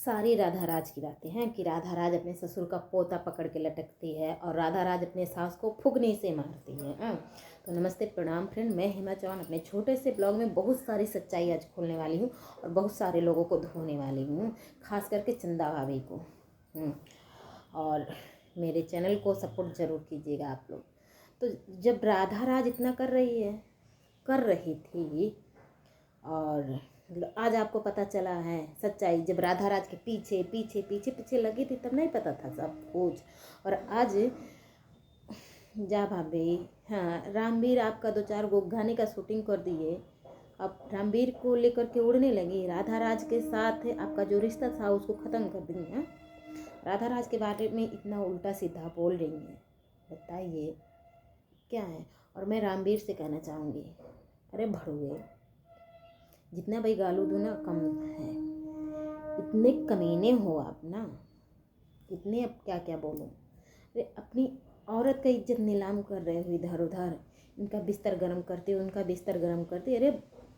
सारी राधा राज की बातें हैं कि राधा राज अपने ससुर का पोता पकड़ के लटकती है और राधा राज अपने सास को फुकनी से मारती है। तो नमस्ते प्रणाम फ्रेंड, मैं हेमा चौहान अपने छोटे से ब्लॉग में बहुत सारी सच्चाई आज खोलने वाली हूँ और बहुत सारे लोगों को धोने वाली हूँ, खास करके चंदा भाभी को। और मेरे चैनल को सपोर्ट ज़रूर कीजिएगा आप लोग। तो जब राधा राज इतना कर रही थी और आज आपको पता चला है सच्चाई, जब राधा राज के पीछे पीछे पीछे पीछे लगी थी तब नहीं पता था सब कुछ। और आज जा भाभी, हाँ रामवीर आपका 2-4 गो गाने का शूटिंग कर दिए, अब रामवीर को लेकर के उड़ने लगी। राधा राज के साथ आपका जो रिश्ता था उसको ख़त्म कर दी है। राधा राज के बारे में इतना उल्टा सीधा बोल रही हैं, बताइए क्या है। और मैं रामवीर से कहना चाहूँगी, अरे भड़ुए, जितना भाई गालू दो ना कम है, इतने कमीने हो आप ना, इतने, अब क्या क्या बोलूं। अरे अपनी औरत का इज्जत नीलाम कर रहे हो इधर उधर, इनका बिस्तर गर्म करते हो, उनका बिस्तर गर्म करते। अरे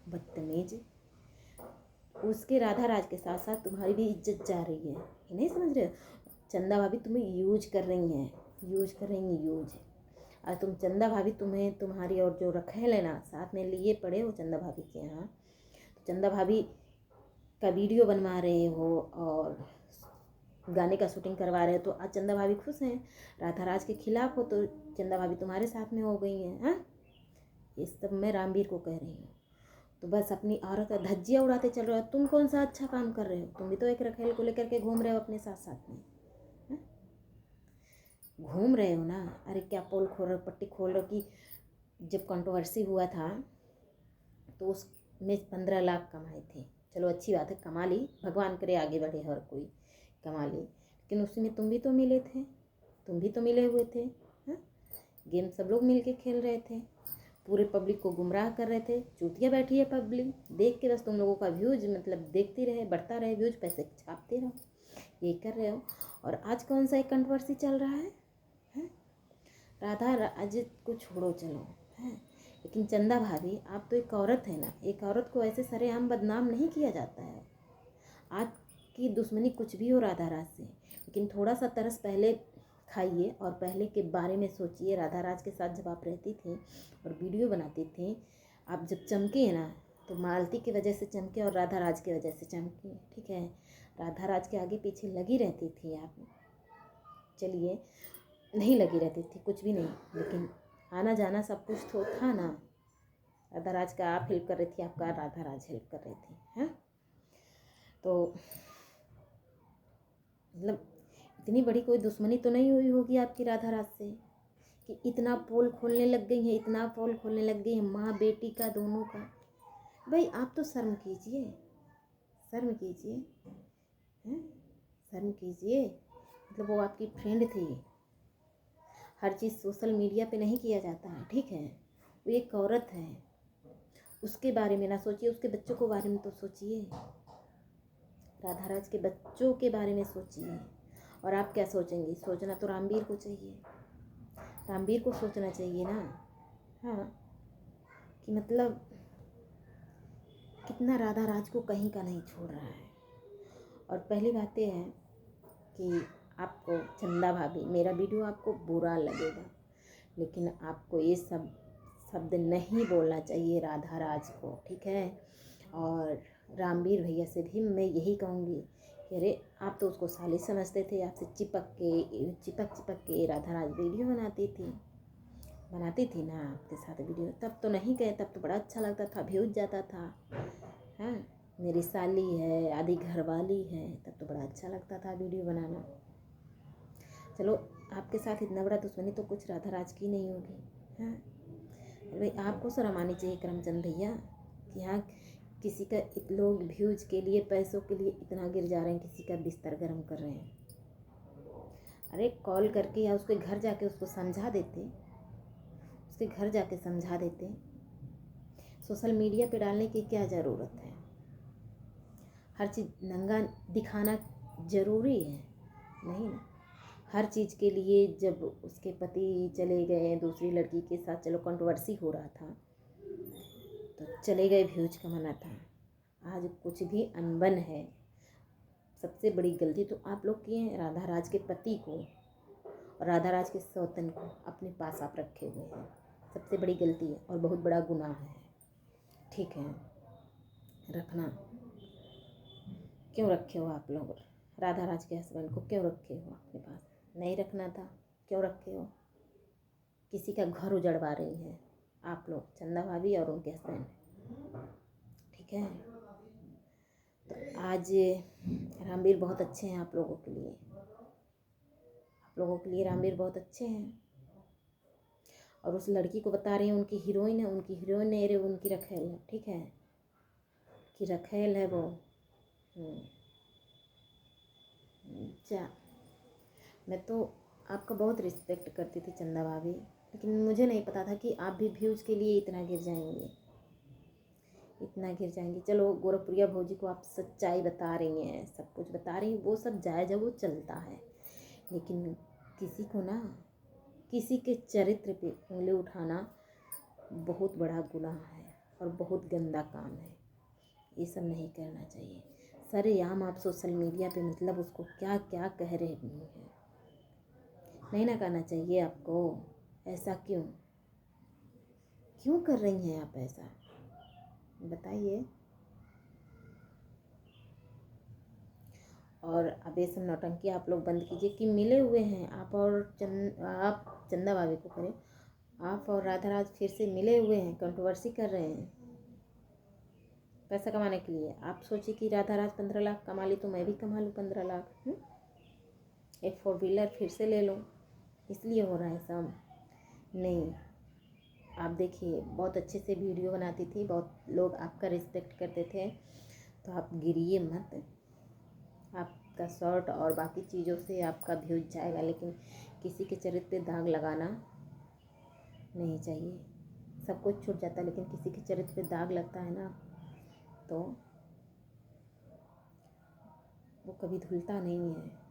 बदतमीज, उसके राधा राज के साथ साथ तुम्हारी भी इज्जत जा रही है, ये नहीं समझ रहे हो। चंदा भाभी तुम्हें यूज कर रही हैं, यूज कर रही हैं, यूज। और तुम चंदा भाभी, तुम्हें तुम्हारी और जो रखेल है ना साथ में लिए पड़े हो चंदा भाभी के यहाँ, चंदा भाभी का वीडियो बनवा रहे हो और गाने का शूटिंग करवा रहे हो, तो आज चंदा भाभी खुश हैं। राधा राज के खिलाफ हो तो चंदा भाभी तुम्हारे साथ में हो गई हैं। हाँ, ये सब मैं रामवीर को कह रही हूँ। तो बस अपनी औरत का धज्जियाँ उड़ाते चल रहे हो। तुम कौन सा अच्छा काम कर रहे हो, तुम भी तो एक रखेल को लेकर के घूम रहे हो अपने साथ साथ में, घूम रहे हो ना। अरे क्या पोल खोल रहे हो, पट्टी खोल रहे हो कि जब कंट्रोवर्सी हुआ था तो उसमें 15 लाख कमाए थे। चलो अच्छी बात है, कमा ली, भगवान करे आगे बढ़े, हर कोई कमा ली, लेकिन उसमें तुम भी तो मिले थे, तुम भी तो मिले हुए थे। हाँ, गेम सब लोग मिल के खेल रहे थे, पूरे पब्लिक को गुमराह कर रहे थे। चूतिया बैठी है पब्लिक, देख के बस तुम लोगों का व्यूज मतलब देखती रहे, बढ़ता रहे व्यूज, पैसे छापते रहो, ये कर रहे हो। और आज कौन सा एक कंट्रोवर्सी चल रहा है? राधा राज को छोड़ो चलो, है, लेकिन चंदा भाभी आप तो एक औरत है ना, एक औरत को ऐसे सरेआम बदनाम नहीं किया जाता है। आपकी दुश्मनी कुछ भी हो राधा राज से, लेकिन थोड़ा सा तरस पहले खाइए और पहले के बारे में सोचिए। राधा राज के साथ जब आप रहती थी और वीडियो बनाती थी, आप जब चमके हैं ना तो मालती की वजह से चमके और राधा राज की वजह से चमके, ठीक है। राधा राज के आगे पीछे लगी रहती थी आप, चलिए नहीं लगी रहती थी कुछ भी नहीं, लेकिन आना जाना सब कुछ तो था ना। राधा राज का आप हेल्प कर रही थी, आपका राधा राज हेल्प कर रही थी, हैं। तो मतलब इतनी बड़ी कोई दुश्मनी तो नहीं हुई होगी आपकी राधा राज से कि इतना पोल खोलने लग गई है, इतना पोल खोलने लग गई है माँ बेटी का, दोनों का। भाई आप तो शर्म कीजिए, शर्म कीजिए, हैं, शर्म कीजिए। मतलब वो आपकी फ्रेंड थी, हर चीज़ सोशल मीडिया पे नहीं किया जाता है, ठीक है। वो एक औरत है, उसके बारे में ना सोचिए, उसके बच्चों के बारे में तो सोचिए, राधा राज के बच्चों के बारे में सोचिए। और आप क्या सोचेंगी? सोचना तो रामवीर को चाहिए, रामवीर को सोचना चाहिए ना। हाँ, कि मतलब कितना राधा राज को कहीं का नहीं छोड़ रहा है। और पहली बात यह है कि आपको चंदा भाभी, मेरा वीडियो आपको बुरा लगेगा, लेकिन आपको ये सब शब्द नहीं बोलना चाहिए राधा राज को, ठीक है। और रामवीर भैया से भी मैं यही कहूँगी कि अरे आप तो उसको साली समझते थे, आपसे चिपक के राधा राज वीडियो बनाती थी ना आपके साथ वीडियो, तब तो नहीं गए, तब तो बड़ा अच्छा लगता था, व्यूज जाता था। हाँ, मेरी साली है, आधी घरवाली है, तब तो बड़ा अच्छा लगता था वीडियो बनाना। चलो आपके साथ इतना बड़ा दुश्मनी तो कुछ राधा राज की नहीं होगी। हाँ भाई, आपको शर्म आनी चाहिए करमचंद भैया कि हाँ किसी का लोग व्यूज के लिए, पैसों के लिए इतना गिर जा रहे हैं, किसी का बिस्तर गर्म कर रहे हैं। अरे कॉल करके या उसके घर जाके उसको समझा देते, उसके घर जाके समझा देते। सोशल मीडिया पे डालने की क्या ज़रूरत है? हर चीज़ नंगा दिखाना ज़रूरी है? नहीं ना। हर चीज़ के लिए जब उसके पति चले गए दूसरी लड़की के साथ, चलो कंट्रोवर्सी हो रहा था तो चले गए, व्यूज कमाना था। आज कुछ भी अनबन है, सबसे बड़ी गलती तो आप लोग की है, राधा राज के पति को और राधा राज के सौतन को अपने पास आप रखे हुए हैं। सबसे बड़ी गलती है और बहुत बड़ा गुनाह है। ठीक है, रखना क्यों रखे हो आप लोग? राधा राज के हस्बैंड को क्यों रखे हो अपने पास? नहीं रखना था, क्यों रखे हो? किसी का घर उजड़वा रही है आप लोग, चंदा भाभी और उनके हस्बैंड। ठीक है, तो आज रामवीर बहुत अच्छे हैं आप लोगों के लिए, आप लोगों के लिए रामवीर बहुत अच्छे हैं। और उस लड़की को बता रही हैं उनकी हीरोइन है, उनकी हीरोइन है, उनकी रखेल है। ठीक है, कि रखेल है वो। जा, मैं तो आपका बहुत रिस्पेक्ट करती थी चंदा भाभी, लेकिन मुझे नहीं पता था कि आप भी व्यूज़ के लिए इतना गिर जाएंगे, इतना गिर जाएंगे। चलो, गोरखपुरिया भौजी को आप सच्चाई बता रही हैं, सब कुछ बता रही हैं, वो सब जायज़ है, वो चलता है। लेकिन किसी को ना, किसी के चरित्र पे उंगली उठाना बहुत बड़ा गुनाह है और बहुत गंदा काम है। ये सब नहीं करना चाहिए। सरेआम आप सोशल मीडिया पे मतलब उसको क्या क्या कह रहे हैं, नहीं ना करना चाहिए आपको। ऐसा क्यों क्यों कर रही हैं आप ऐसा, बताइए। और अब ये सब नौटंकी आप लोग बंद कीजिए कि मिले हुए हैं आप और आप चंदा भाभी को करें, आप और राधा राज फिर से मिले हुए हैं, कंट्रोवर्सी कर रहे हैं पैसा कमाने के लिए। आप सोचिए कि राधा राज 15 लाख कमा ली तो मैं भी कमा लूँ 15 लाख। एक 4 व्हीलर फिर से ले लो, इसलिए हो रहा है सब। नहीं, आप देखिए बहुत अच्छे से वीडियो बनाती थी, बहुत लोग आपका रिस्पेक्ट करते थे, तो आप गिरिए मत। आपका शॉर्ट और बाकी चीज़ों से आपका व्यूज जाएगा, लेकिन किसी के चरित्र पे दाग लगाना नहीं चाहिए। सब कुछ छूट जाता है, लेकिन किसी के चरित्र पे दाग लगता है ना, तो वो कभी धुलता नहीं है।